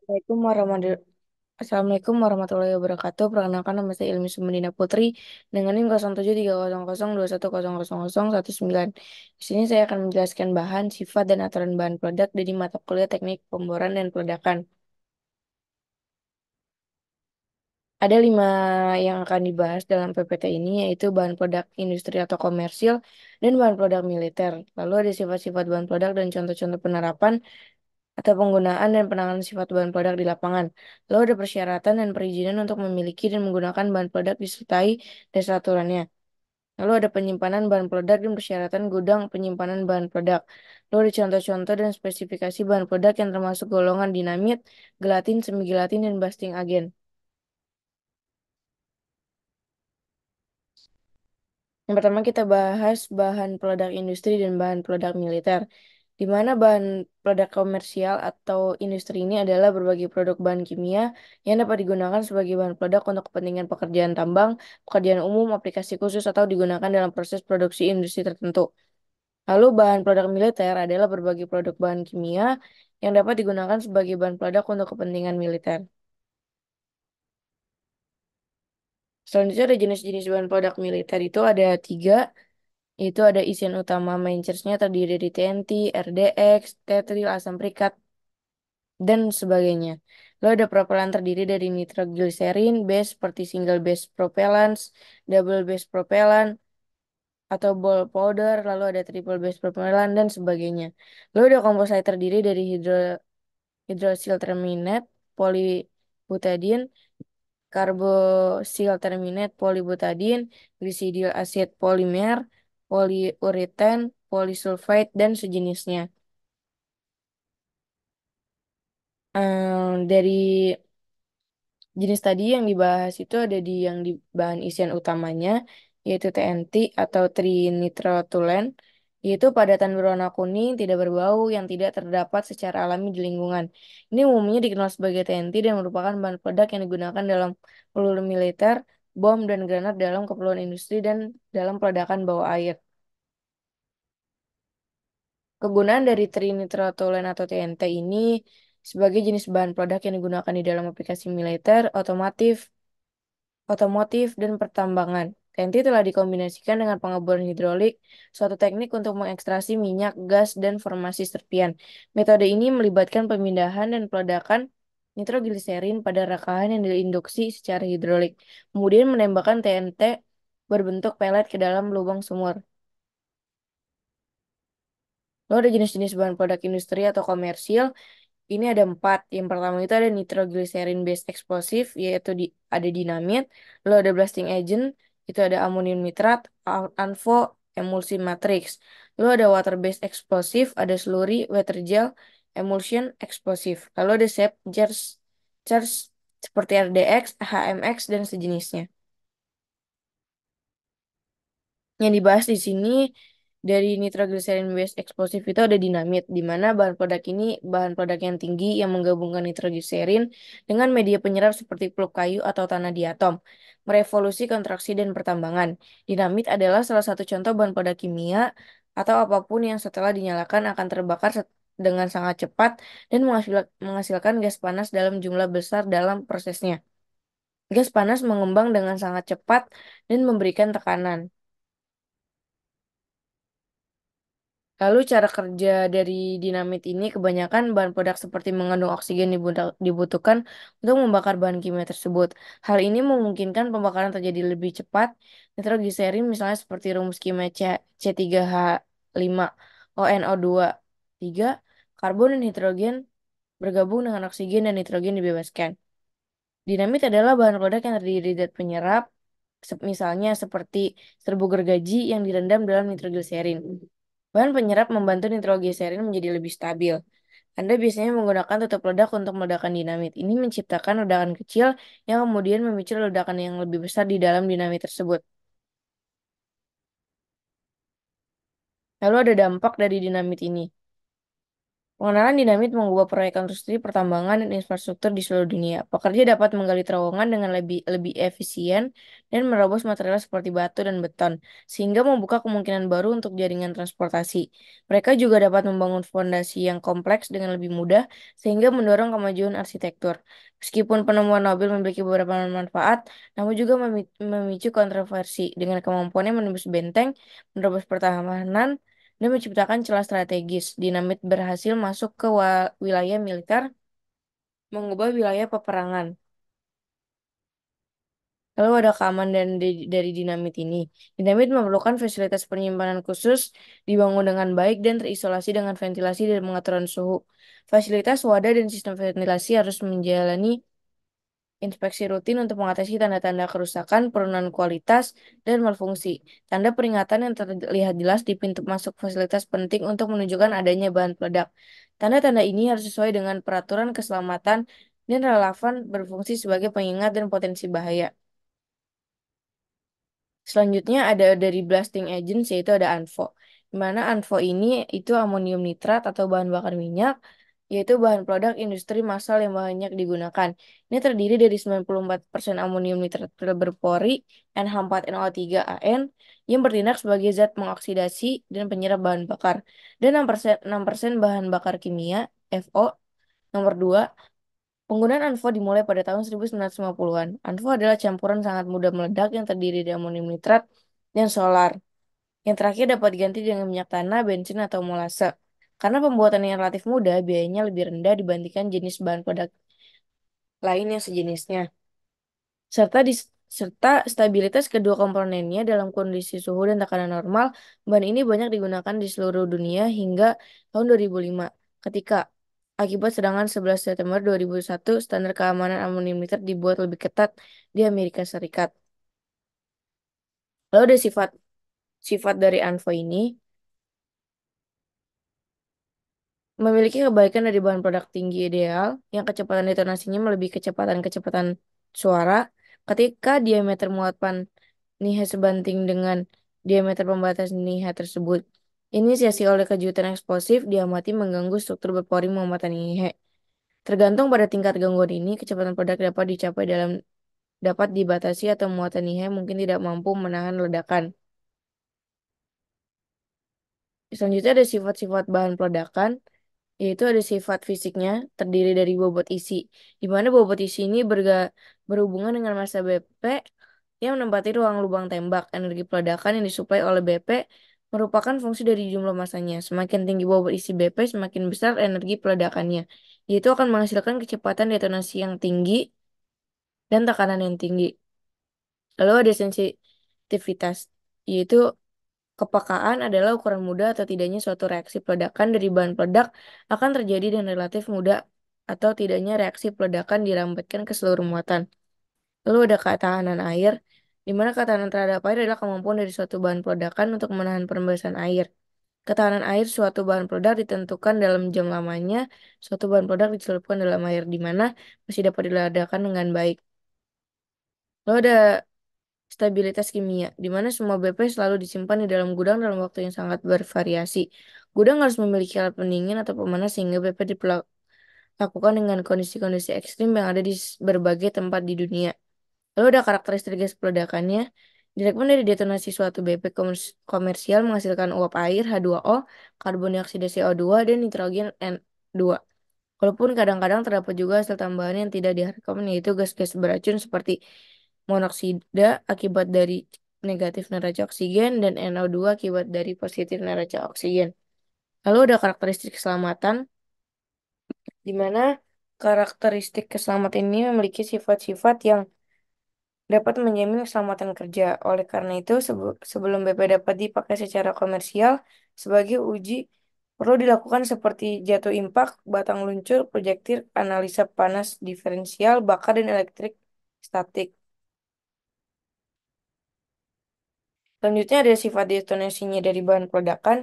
Assalamualaikum warahmatullahi wabarakatuh. Perkenalkan nama saya Ilmi Sumedina Putri dengan NIM 073002100019. Di sini saya akan menjelaskan bahan, sifat, dan aturan bahan peledak dari mata kuliah Teknik Pemboran dan Peledakan. Ada 5 yang akan dibahas dalam PPT ini, yaitu bahan peledak industri atau komersil dan bahan peledak militer. Lalu ada sifat-sifat bahan peledak dan contoh-contoh penerapan atau penggunaan dan penanganan sifat bahan peledak di lapangan. Lalu ada persyaratan dan perizinan untuk memiliki dan menggunakan bahan peledak disertai dasar aturannya. Lalu ada penyimpanan bahan peledak dan persyaratan gudang penyimpanan bahan peledak. Lalu ada contoh-contoh dan spesifikasi bahan peledak yang termasuk golongan dinamit, gelatin, semigelatin, dan busting agen. Yang pertama kita bahas bahan peledak industri dan bahan peledak militer, di mana bahan peledak komersial atau industri ini adalah berbagai produk bahan kimia yang dapat digunakan sebagai bahan peledak untuk kepentingan pekerjaan tambang, pekerjaan umum, aplikasi khusus, atau digunakan dalam proses produksi industri tertentu. Lalu bahan peledak militer adalah berbagai produk bahan kimia yang dapat digunakan sebagai bahan peledak untuk kepentingan militer. Selanjutnya ada jenis-jenis bahan peledak militer itu ada 3. Itu ada isian utama main charge-nya terdiri dari TNT, RDX, tetril, asam perikat, dan sebagainya. Lalu ada propelan terdiri dari nitroglycerin base seperti single base propellants, double base propellant, atau ball powder, lalu ada triple base propellant, dan sebagainya. Lalu ada komposit terdiri dari hydroxyl terminate, polybutadiene, karbosil terminate, polybutadiene, glicidil acid polimer, poliuretan, polisulfide, dan sejenisnya. Dari jenis tadi yang dibahas itu ada di yang di bahan isian utamanya, yaitu TNT atau trinitrotoluene, yaitu padatan berwarna kuning, tidak berbau, yang tidak terdapat secara alami di lingkungan. Ini umumnya dikenal sebagai TNT dan merupakan bahan peledak yang digunakan dalam peluru militer, bom, dan granat dalam keperluan industri dan dalam peledakan bawah air. Kegunaan dari trinitrotoluene atau TNT ini sebagai jenis bahan peledak yang digunakan di dalam aplikasi militer, otomotif, dan pertambangan. TNT telah dikombinasikan dengan pengeboran hidrolik, suatu teknik untuk mengekstraksi minyak, gas, dan formasi serpian. Metode ini melibatkan pemindahan dan peledakan nitrogliserin pada rekahan yang diinduksi secara hidrolik, kemudian menembakkan TNT berbentuk pelet ke dalam lubang sumur. Lalu ada jenis-jenis bahan peledak industri atau komersil. Ini ada 4. Yang pertama itu ada nitroglycerin based explosive, yaitu ada dinamit. Lalu ada blasting agent, itu ada amonium nitrat, ANFO, emulsi matrix. Lalu ada water based explosive, ada slurry, water gel, emulsion, explosive. Lalu ada shape charge seperti RDX, HMX, dan sejenisnya. Yang dibahas di sini dari nitroglycerin base explosive itu ada dinamit, di mana bahan peledak ini bahan peledak yang tinggi yang menggabungkan nitroglycerin dengan media penyerap seperti peluk kayu atau tanah di atom, merevolusi kontraksi dan pertambangan. Dinamit adalah salah satu contoh bahan peledak kimia atau apapun yang setelah dinyalakan akan terbakar dengan sangat cepat dan menghasilkan gas panas dalam jumlah besar dalam prosesnya. Gas panas mengembang dengan sangat cepat dan memberikan tekanan. Lalu cara kerja dari dinamit ini kebanyakan bahan peledak seperti mengandung oksigen dibutuhkan untuk membakar bahan kimia tersebut. Hal ini memungkinkan pembakaran terjadi lebih cepat. Nitrogliserin misalnya seperti rumus kimia C3H5ONO2 3, karbon dan hidrogen bergabung dengan oksigen dan nitrogen dibebaskan. Dinamit adalah bahan peledak yang terdiri dari zat penyerap, misalnya seperti serbuk gergaji yang direndam dalam nitrogliserin. Bahan penyerap membantu nitrogliserin menjadi lebih stabil. Anda biasanya menggunakan tutup ledak untuk meledakan dinamit. Ini menciptakan ledakan kecil yang kemudian memicu ledakan yang lebih besar di dalam dinamit tersebut. Lalu ada dampak dari dinamit ini. Pengenalan dinamit mengubah proyek konstruksi pertambangan dan infrastruktur di seluruh dunia. Pekerja dapat menggali terowongan dengan lebih lebih efisien dan menerobos material seperti batu dan beton, sehingga membuka kemungkinan baru untuk jaringan transportasi. Mereka juga dapat membangun fondasi yang kompleks dengan lebih mudah, sehingga mendorong kemajuan arsitektur. Meskipun penemuan Nobel memiliki beberapa manfaat, namun juga memicu kontroversi dengan kemampuannya menembus benteng, menerobos pertahanan, dan menciptakan celah strategis. Dinamit berhasil masuk ke wilayah militer, mengubah wilayah peperangan. Lalu ada keamanan dari dinamit ini. Dinamit memerlukan fasilitas penyimpanan khusus, dibangun dengan baik dan terisolasi dengan ventilasi dan pengaturan suhu. Fasilitas wadah dan sistem ventilasi harus menjalani inspeksi rutin untuk mengatasi tanda-tanda kerusakan, penurunan kualitas, dan malfungsi. Tanda peringatan yang terlihat jelas di pintu masuk fasilitas penting untuk menunjukkan adanya bahan peledak. Tanda-tanda ini harus sesuai dengan peraturan keselamatan dan relevan berfungsi sebagai pengingat dan potensi bahaya. Selanjutnya ada dari blasting agents yaitu ada ANFO. Di mana ANFO ini itu amonium nitrat atau bahan bakar minyak yaitu bahan peledak industri massal yang banyak digunakan. Ini terdiri dari 94% amonium nitrat berpori NH4NO3AN yang bertindak sebagai zat pengoksidasi dan penyerap bahan bakar dan 6% bahan bakar kimia FO. Nomor 2, penggunaan ANFO dimulai pada tahun 1950-an. ANFO adalah campuran sangat mudah meledak yang terdiri dari amonium nitrat dan solar. Yang terakhir dapat diganti dengan minyak tanah, bensin, atau molase. Karena pembuatannya yang relatif mudah, biayanya lebih rendah dibandingkan jenis bahan peledak lain yang sejenisnya. Serta serta stabilitas kedua komponennya dalam kondisi suhu dan tekanan normal, bahan ini banyak digunakan di seluruh dunia hingga tahun 2005, ketika akibat serangan 11 September 2001, standar keamanan amonium nitrat dibuat lebih ketat di Amerika Serikat. Lalu ada sifat dari ANFO ini, memiliki kebaikan dari bahan produk tinggi ideal, yang kecepatan detonasinya melebihi kecepatan-kecepatan suara, ketika diameter muatan Nihe sebanding dengan diameter pembatas Nihe tersebut. Inisiasi oleh kejutan eksplosif diamati mengganggu struktur berpori muatan Nihe. Tergantung pada tingkat gangguan ini, kecepatan produk dapat dibatasi atau muatan Nihe mungkin tidak mampu menahan ledakan. Selanjutnya ada sifat-sifat bahan peledakan, yaitu ada sifat fisiknya terdiri dari bobot isi, di mana bobot isi ini berhubungan dengan massa BP yang menempati ruang lubang tembak. Energi peledakan yang disuplai oleh BP merupakan fungsi dari jumlah massanya. Semakin tinggi bobot isi BP, semakin besar energi peledakannya, yaitu akan menghasilkan kecepatan detonasi yang tinggi dan tekanan yang tinggi. Lalu ada sensitivitas, yaitu kepekaan adalah ukuran mudah atau tidaknya suatu reaksi peledakan dari bahan peledak akan terjadi dan relatif mudah atau tidaknya reaksi peledakan dilambatkan ke seluruh muatan. Lalu ada ketahanan air, di mana ketahanan terhadap air adalah kemampuan dari suatu bahan peledakan untuk menahan perembasan air. Ketahanan air suatu bahan peledak ditentukan dalam jam lamanya suatu bahan peledak dicelupkan dalam air, di mana masih dapat diledakkan dengan baik. Lalu ada stabilitas kimia, di mana semua BP selalu disimpan di dalam gudang dalam waktu yang sangat bervariasi. Gudang harus memiliki alat pendingin atau pemanas sehingga BP dilakukan dengan kondisi-kondisi ekstrim yang ada di berbagai tempat di dunia. Lalu ada karakteristik gas peledakannya. Direkman dari detonasi suatu BP komersial menghasilkan uap air H2O, karbon dioksida CO2, dan nitrogen N2. Walaupun kadang-kadang terdapat juga hasil tambahan yang tidak diharapkan yaitu gas-gas beracun seperti monoksida akibat dari negatif neraca oksigen dan NO2 akibat dari positif neraca oksigen. Lalu ada karakteristik keselamatan, di mana karakteristik keselamatan ini memiliki sifat-sifat yang dapat menjamin keselamatan kerja. Oleh karena itu, sebelum BP dapat dipakai secara komersial sebagai uji, perlu dilakukan seperti jatuh impak, batang luncur, projektil, analisa panas diferensial, bakar, dan elektrik statik. Selanjutnya ada sifat detonasinya dari bahan peledakan,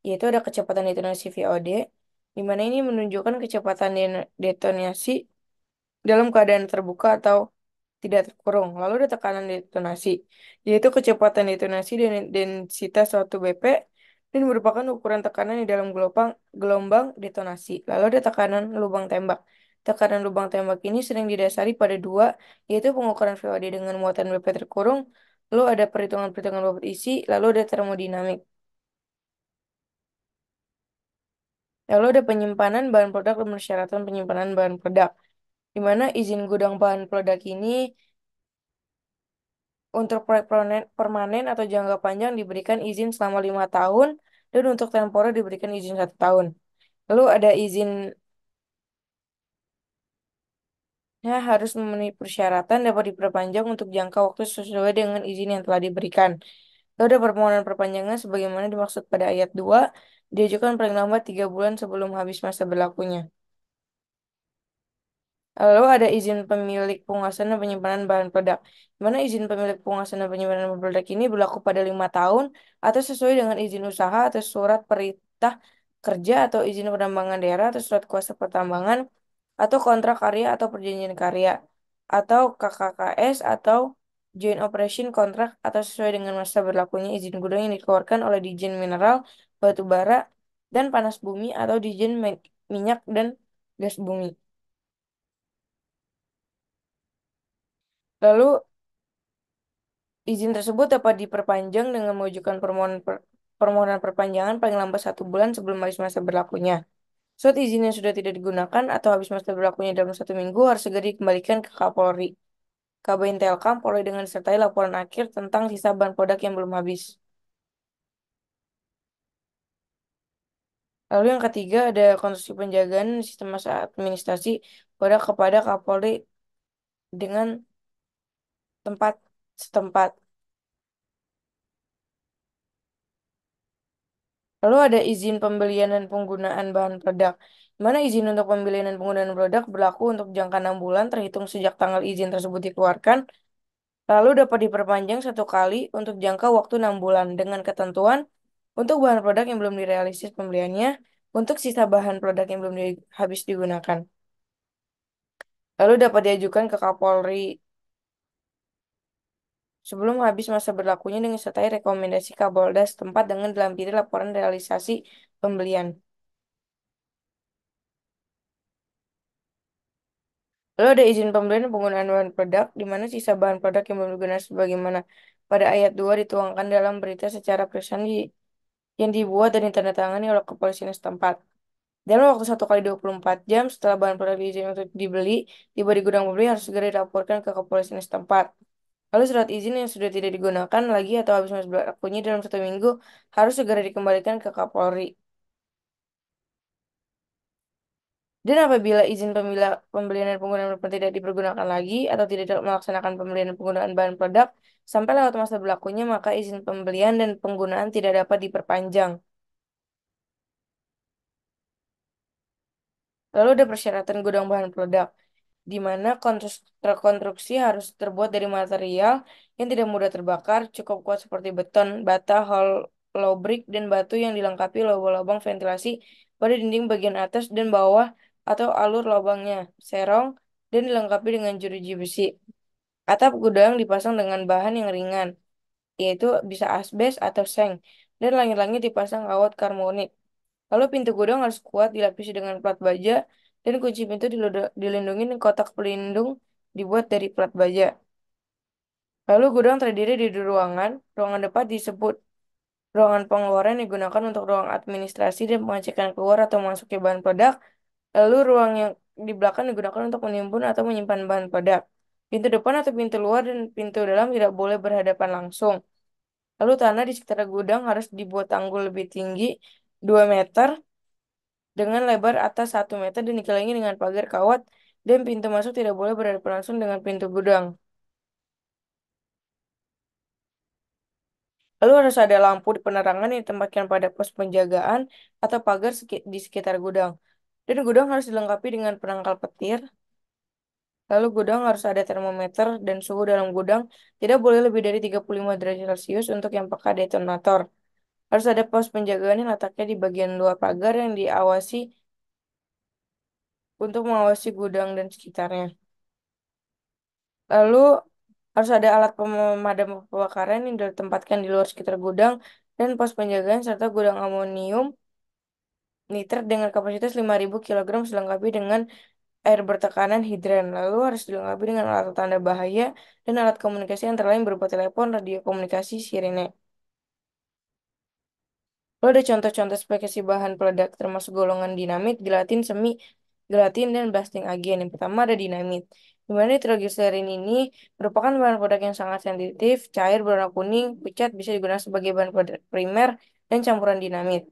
yaitu ada kecepatan detonasi VOD, di mana ini menunjukkan kecepatan detonasi dalam keadaan terbuka atau tidak terkurung. Lalu ada tekanan detonasi, yaitu kecepatan detonasi dan densitas suatu BP dan merupakan ukuran tekanan di dalam gelombang gelombang detonasi. Lalu ada tekanan lubang tembak. Tekanan lubang tembak ini sering didasari pada dua, yaitu pengukuran VOD dengan muatan BP terkurung, lalu ada perhitungan-perhitungan bobot isi, lalu ada termodinamik. Lalu ada penyimpanan bahan peledak dan persyaratan penyimpanan bahan peledak, di mana izin gudang bahan peledak ini untuk proyek permanen atau jangka panjang diberikan izin selama 5 tahun, dan untuk temporer diberikan izin 1 tahun. Lalu ada izinnya harus memenuhi persyaratan dapat diperpanjang untuk jangka waktu sesuai dengan izin yang telah diberikan. Lalu ada permohonan perpanjangan sebagaimana dimaksud pada ayat 2 diajukan paling lambat 3 bulan sebelum habis masa berlakunya. Lalu ada izin pemilik penguasaan dan penyimpanan bahan peledak. Di mana izin pemilik penguasaan dan penyimpanan bahan peledak ini berlaku pada 5 tahun atau sesuai dengan izin usaha atau surat perintah kerja atau izin penambangan daerah atau surat kuasa pertambangan atau kontrak karya atau perjanjian karya atau KKKS atau Joint Operation Contract atau sesuai dengan masa berlakunya izin gudang yang dikeluarkan oleh Ditjen Mineral, Batu Bara, dan Panas Bumi atau Ditjen Minyak dan Gas Bumi. Lalu izin tersebut dapat diperpanjang dengan mengajukan permohonan perpanjangan paling lambat 1 bulan sebelum habis masa berlakunya. Surat izin yang sudah tidak digunakan atau habis masa berlakunya dalam 1 minggu harus segera dikembalikan ke Kapolri. Kabintelkam Polri dengan disertai laporan akhir tentang sisa bahan peledak yang belum habis. Lalu yang ketiga ada konstruksi penjagaan sistem masa administrasi peledak kepada Kapolri dengan tempat setempat. Lalu ada izin pembelian dan penggunaan bahan peledak. Di mana izin untuk pembelian dan penggunaan peledak berlaku untuk jangka 6 bulan terhitung sejak tanggal izin tersebut dikeluarkan. Lalu dapat diperpanjang 1 kali untuk jangka waktu 6 bulan dengan ketentuan untuk bahan peledak yang belum direalisasi pembeliannya, untuk sisa bahan peledak yang belum habis digunakan. Lalu dapat diajukan ke Kapolri sebelum habis masa berlakunya dengan sertai rekomendasi Kapolda setempat dengan dilampiri laporan realisasi pembelian. Lalu ada izin pembelian dan penggunaan bahan peledak, di mana sisa bahan peledak yang belum digunakan sebagaimana pada ayat 2 dituangkan dalam berita secara persen yang dibuat dan ditandatangani oleh kepolisian setempat. Dalam waktu 1 kali 24 jam setelah bahan peledak diizinkan untuk dibeli, tiba di gudang pembeli harus segera dilaporkan ke kepolisian setempat. Lalu surat izin yang sudah tidak digunakan lagi atau habis masa berlakunya dalam 1 minggu harus segera dikembalikan ke Kapolri. Dan apabila izin pembelian dan penggunaan peledak tidak dipergunakan lagi atau tidak melaksanakan pembelian dan penggunaan bahan peledak sampai lewat masa berlakunya, maka izin pembelian dan penggunaan tidak dapat diperpanjang. Lalu ada persyaratan gudang bahan peledak, di mana konstruksi harus terbuat dari material yang tidak mudah terbakar, cukup kuat seperti beton, bata, hollow brick, dan batu yang dilengkapi lubang-lubang ventilasi pada dinding bagian atas dan bawah atau alur lubangnya, serong, dan dilengkapi dengan jeruji besi. Atap gudang dipasang dengan bahan yang ringan, yaitu bisa asbes atau seng, dan langit-langit dipasang kawat karbonit. Lalu pintu gudang harus kuat dilapisi dengan plat baja dan kunci pintu dilindungi dengan kotak pelindung dibuat dari plat baja. Lalu gudang terdiri dari 2 ruangan. Ruangan depan disebut ruangan pengeluaran yang digunakan untuk ruang administrasi dan pengecekan keluar atau masuknya bahan peledak. Lalu ruang yang di belakang digunakan untuk menimbun atau menyimpan bahan peledak. Pintu depan atau pintu luar dan pintu dalam tidak boleh berhadapan langsung. Lalu tanah di sekitar gudang harus dibuat tanggul lebih tinggi 2 meter dengan lebar atas 1 meter dan dikelilingi dengan pagar kawat, dan pintu masuk tidak boleh berhadapan langsung dengan pintu gudang. Lalu harus ada lampu di penerangan yang ditempatkan pada pos penjagaan atau pagar di sekitar gudang. Dan gudang harus dilengkapi dengan penangkal petir. Lalu gudang harus ada termometer dan suhu dalam gudang tidak boleh lebih dari 35 derajat Celcius untuk yang peka detonator. Harus ada pos penjagaan yang letaknya di bagian luar pagar yang diawasi untuk mengawasi gudang dan sekitarnya. Lalu harus ada alat pemadam kebakaran yang ditempatkan di luar sekitar gudang dan pos penjagaan serta gudang amonium nitrat dengan kapasitas 5.000 kilogram dilengkapi dengan air bertekanan hidran. Lalu harus dilengkapi dengan alat tanda bahaya dan alat komunikasi antara lain berupa telepon, radio komunikasi, sirene. Lalu ada contoh-contoh spesifikasi bahan peledak termasuk golongan dinamit, gelatin, semi, gelatin, dan blasting agen. Yang pertama ada dinamit. Di mana nitrogliserin ini merupakan bahan peledak yang sangat sensitif, cair berwarna kuning, pucat, bisa digunakan sebagai bahan peledak primer dan campuran dinamit.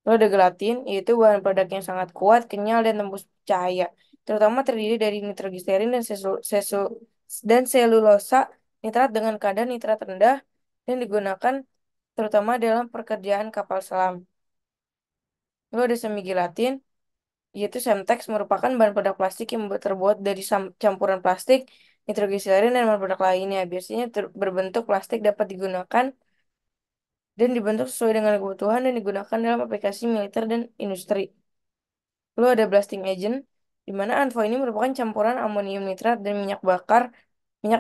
Lalu ada gelatin, yaitu bahan peledak yang sangat kuat, kenyal, dan tembus cahaya. Terutama terdiri dari nitrogliserin dan selulosa nitrat dengan kadar nitrat rendah dan digunakan terutama dalam pekerjaan kapal selam. Lalu ada semi gelatin, yaitu Semtex merupakan bahan peledak plastik yang terbuat dari campuran plastik, nitrogliserin, dan bahan peledak lainnya. Biasanya berbentuk plastik dapat digunakan dan dibentuk sesuai dengan kebutuhan dan digunakan dalam aplikasi militer dan industri. Lalu ada blasting agent, di mana ANFO ini merupakan campuran amonium nitrat dan minyak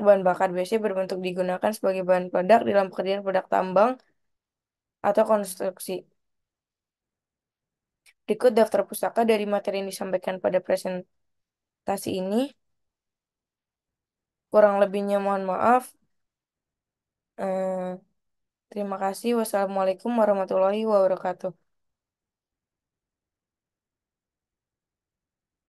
bahan bakar biasanya berbentuk digunakan sebagai bahan peledak dalam pekerjaan peledak tambang atau konstruksi. Berikut daftar pustaka dari materi yang disampaikan pada presentasi ini. Kurang lebihnya mohon maaf. Eh, Terima kasih. Wassalamualaikum warahmatullahi wabarakatuh.